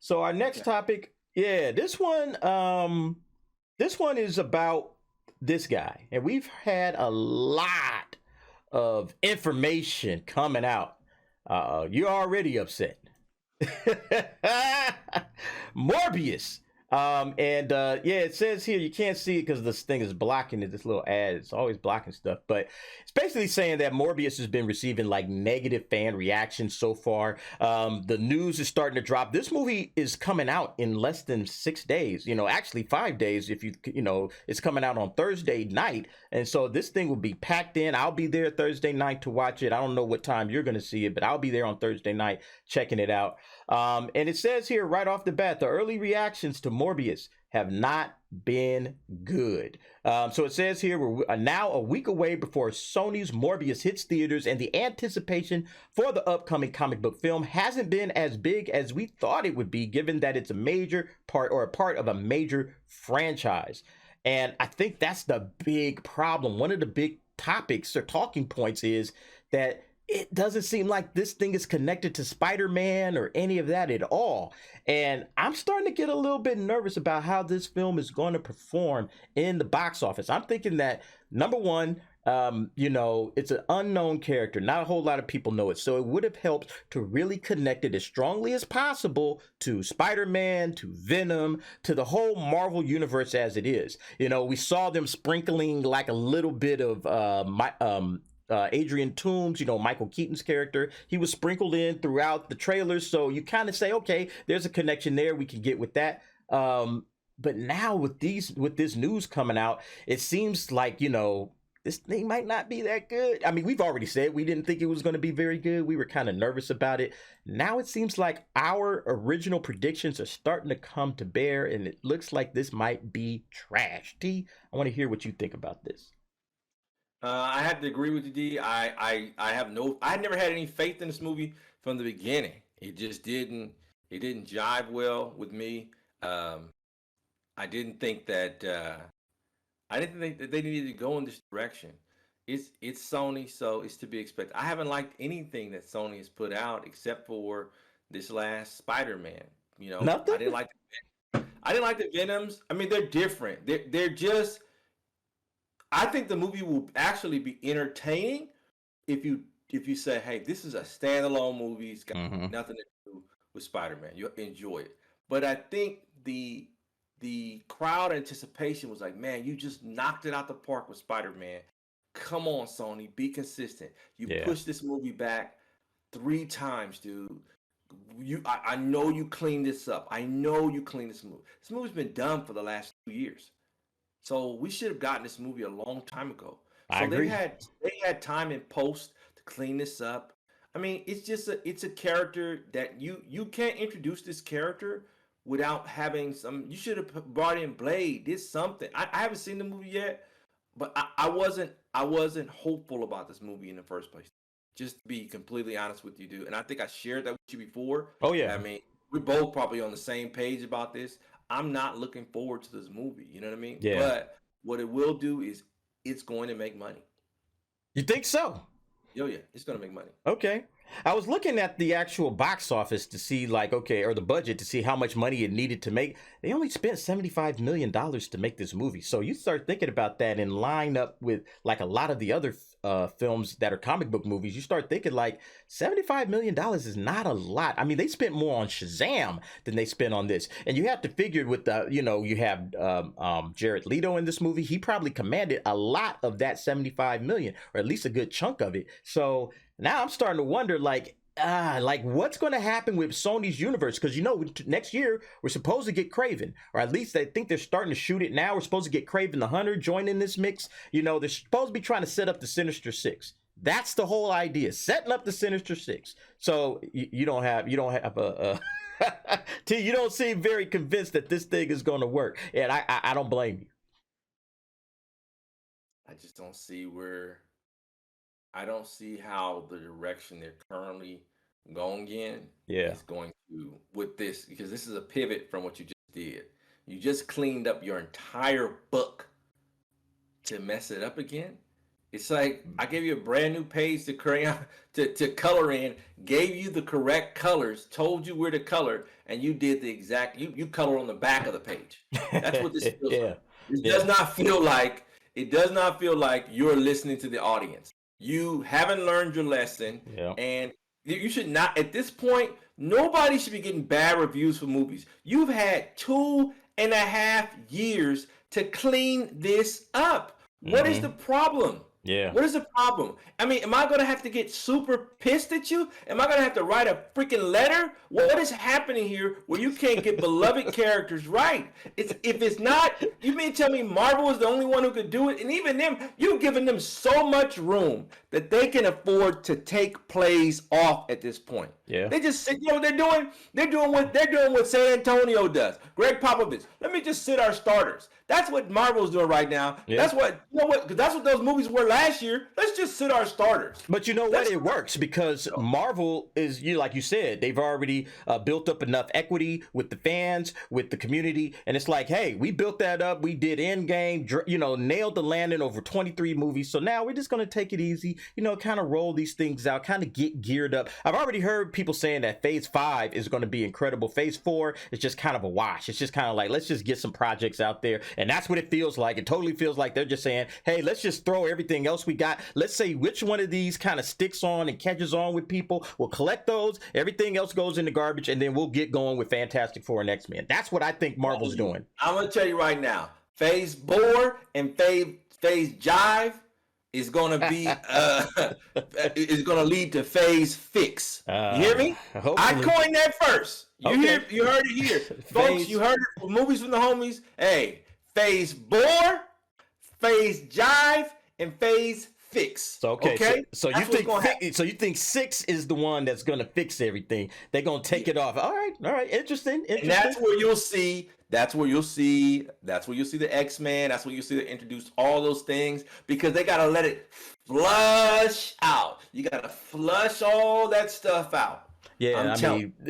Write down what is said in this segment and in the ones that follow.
So our next Okay. topic, yeah, this one is about this guy, and we've had a lot of information coming out. You're already upset. Morbius. And yeah, it says here you can't see it because this thing is blocking it. This little ad, it's always blocking stuff. But it's basically saying that Morbius has been receiving like negative fan reactions so far. The news is starting to drop. This movie is coming out in less than 6 days. Actually 5 days if it's coming out on Thursday night. And so this thing will be packed in. I'll be there Thursday night to watch it. I don't know what time you're going to see it, but I'll be there on Thursday night checking it out. And it says here right off the bat, the early reactions to Morbius have not been good. So it says here we're now a week away before Sony's Morbius hits theaters, and the anticipation for the upcoming comic book film hasn't been as big as we thought it would be, given that it's a major part or a part of a major franchise. And I think that's the big problem. One of the big topics or talking points is that it doesn't seem like this thing is connected to Spider-Man or any of that at all. And I'm starting to get a little bit nervous about how this film is going to perform in the box office. I'm thinking that, number one, it's an unknown character. Not a whole lot of people know it. So it would have helped to really connect it as strongly as possible to Spider-Man, to Venom, to the whole Marvel universe as it is. We saw them sprinkling like a little bit of Adrian Toomes, Michael Keaton's character. He was sprinkled in throughout the trailers, so you kind of say, okay, there's a connection there. We can get with that. But now with this news coming out, it seems like this thing might not be that good. I mean, we've already said we didn't think it was going to be very good. We were kind of nervous about it. Now it seems like our original predictions are starting to come to bear, and it looks like this might be trash. T, I want to hear what you think about this. I have to agree with you, D. I never had any faith in this movie from the beginning. It didn't jive well with me. Um, I didn't think that I didn't think that they needed to go in this direction. It's Sony, so it's to be expected. I haven't liked anything that Sony has put out except for this last Spider-Man. Nothing? I didn't like the Venoms. I mean, they're different. They're just. I think the movie will actually be entertaining if you say, hey, this is a standalone movie. It's got Mm-hmm. nothing to do with Spider-Man. You'll enjoy it. But I think the crowd anticipation was like, man, you just knocked it out the park with Spider-Man. Come on, Sony, be consistent. You Yeah. pushed this movie back 3 times, dude. I know you cleaned this up. I know you cleaned this movie. This movie's been done for the last 2 years. So we should have gotten this movie a long time ago. I So they agree. had they had time in post to clean this up. I mean, it's a character that you can't introduce this character without having some. You should have brought in Blade. Did something. I haven't seen the movie yet, but I wasn't hopeful about this movie in the first place. Just to be completely honest with you, dude. And I think I shared that with you before. Oh yeah. I mean, we're both probably on the same page about this. I'm not looking forward to this movie. You know what I mean? Yeah. But what it will do is it's going to make money. You think so? Yo, yeah, it's going to make money. Okay. I was looking at the actual box office to see, like, okay, or the budget to see how much money it needed to make. They only spent $75 million to make this movie. So you start thinking about that and line up with like a lot of the other films that are comic book movies. You start thinking like $75 million is not a lot. I mean, they spent more on Shazam than they spent on this. And you have to figure with the, you have Jared Leto in this movie. He probably commanded a lot of that 75 million, or at least a good chunk of it. So now I'm starting to wonder, like what's going to happen with Sony's universe? Because next year we're supposed to get Craven, or at least I think they're starting to shoot it now. We're supposed to get Craven the Hunter joining this mix. They're supposed to be trying to set up the Sinister Six. That's the whole idea, setting up the Sinister Six. So you don't have a. T, you don't seem very convinced that this thing is going to work, and I don't blame you. I just don't see where I don't see how the direction they're currently going in Yeah. is going to with this, because this is a pivot from what you just did. You just cleaned up your entire book to mess it up again. It's like I gave you a brand new page to crayon to color in, gave you the correct colors, told you where to color, and you did the exact you color on the back of the page. That's what this feels Yeah, like. This yeah, does not feel like it does not feel like you're listening to the audience. You haven't learned your lesson, yeah. and you should not at this point, nobody should be getting bad reviews for movies. You've had 2.5 years to clean this up. What is the Hmm. problem? Yeah. What is the problem? I mean, am I going to have to get super pissed at you? Am I going to have to write a freaking letter? What is happening here where you can't get beloved characters right? If it's not, you mean tell me Marvel is the only one who could do it? And even them, you've given them so much room that they can afford to take plays off at this point. Yeah. They just sit, you know what they're doing? They're doing what San Antonio does. Greg Popovich. Let me just sit our starters. That's what Marvel's doing right now. Yeah. That's what you know what that's what those movies were last year. Let's just sit our starters. But you know what? That's It works because Marvel is, like you said, they've already built up enough equity with the fans, with the community, and it's like, hey, we built that up. We did Endgame, nailed the landing over 23 movies. So now we're just gonna take it easy, kind of roll these things out, kind of get geared up. I've already heard people saying that Phase 5 is going to be incredible. Phase 4 is just kind of a wash. It's just kind of like, let's just get some projects out there, and that's what it feels like. It totally feels like they're just saying, hey, let's just throw everything else we got. Let's say which one of these kind of sticks on and catches on with people. We'll collect those. Everything else goes in the garbage, and then we'll get going with Fantastic Four and X-Men. That's what I think Marvel's doing. I'm gonna tell you right now, Phase 4 and Phase Jive is gonna be is gonna lead to Phase Fix. You hear me? Hopefully. I coined that first. You heard it here. Folks, you heard it from Movies from the Homies. Hey, Phase 4, Phase Jive, and Phase Fix. So so you think 6 is the one that's gonna fix everything? They're gonna take it off. All right, interesting. And that's where you'll see. That's where you'll see the X-Men. That's where you'll see they introduce all those things because they gotta let it flush out. You gotta flush all that stuff out. Yeah,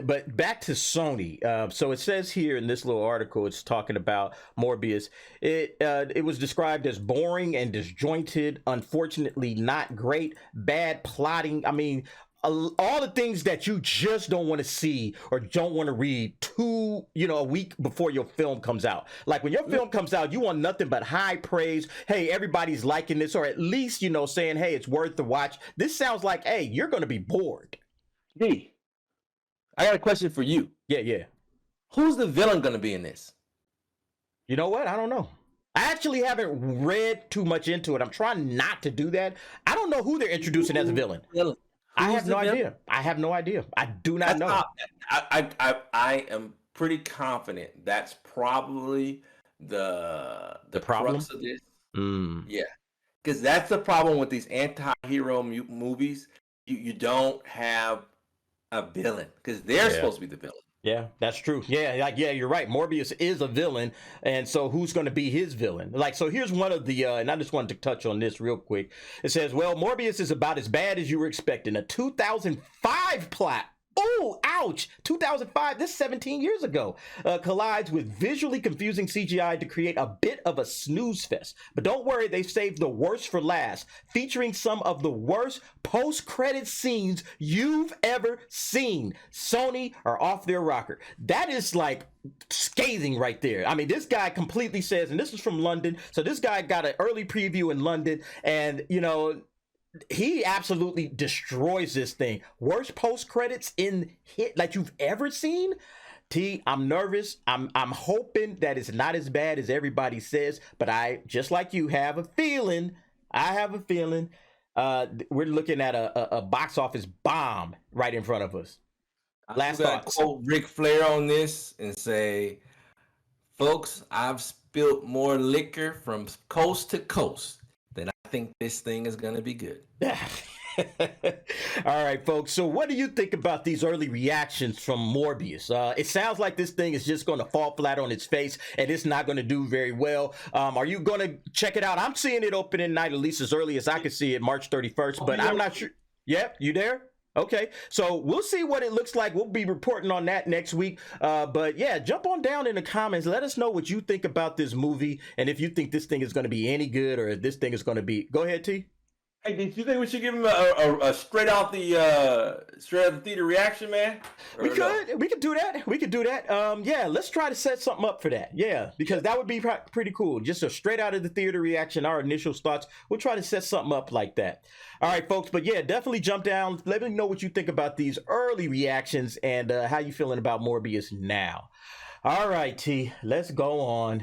but back to Sony. So it says here in this little article, it's talking about Morbius. It was described as boring and disjointed, unfortunately not great, bad plotting. I mean, all the things that you just don't want to see or don't want to read a week before your film comes out. Like when your film comes out, you want nothing but high praise. Hey, everybody's liking this, or at least, saying, hey, it's worth the watch. This sounds like, hey, you're going to be bored. D, I got a question for you. Yeah. Who's the villain going to be in this? You know what? I don't know. I actually haven't read too much into it. I'm trying not to do that. I don't know who they're introducing as a villain. I have no idea. I do not know. I am pretty confident that's probably the problem crux of this. Yeah, because that's the problem with these anti-hero movies. You don't have a villain because they're supposed to be the villain. Yeah, that's true. Yeah, you're right. Morbius is a villain, and so who's going to be his villain? So here's one of the, and I just wanted to touch on this real quick. It says, well, Morbius is about as bad as you were expecting. A 2005 plot. Oh, ouch! 2005, this is 17 years ago, collides with visually confusing CGI to create a bit of a snooze fest. But don't worry, they saved the worst for last, featuring some of the worst post-credit scenes you've ever seen. Sony are off their rocker. That is like scathing right there. I mean, this guy completely says, and this is from London, so this guy got an early preview in London, and he absolutely destroys this thing. Worst post credits in hit like you've ever seen. I'm nervous. I'm hoping that it's not as bad as everybody says, but I, just like you, have a feeling. We're looking at a box office bomb right in front of us. Last thoughts. Quote Ric Flair on this and say, folks, I've spilt more liquor from coast to coast. I think this thing is going to be good. All right, folks. So what do you think about these early reactions from Morbius? It sounds like this thing is just going to fall flat on its face and it's not going to do very well. Are you going to check it out? I'm seeing it opening night, at least as early as I can see it, March 31st, but I'm not sure. Yep, you there? Okay, so we'll see what it looks like. We'll be reporting on that next week. But yeah, jump on down in the comments. Let us know what you think about this movie and if you think this thing is going to be any good or if this thing is going to be... Go ahead, T. Hey, did you think we should give him a straight out the theater reaction, man? We Or no? could do that. We could do that. Yeah, let's try to set something up for that. Yeah, because that would be pretty cool. Just a straight out of the theater reaction, our initial thoughts. We'll try to set something up like that. All right, folks. But yeah, definitely jump down. Let me know what you think about these early reactions and how you feeling about Morbius now. All right, T. Let's go on.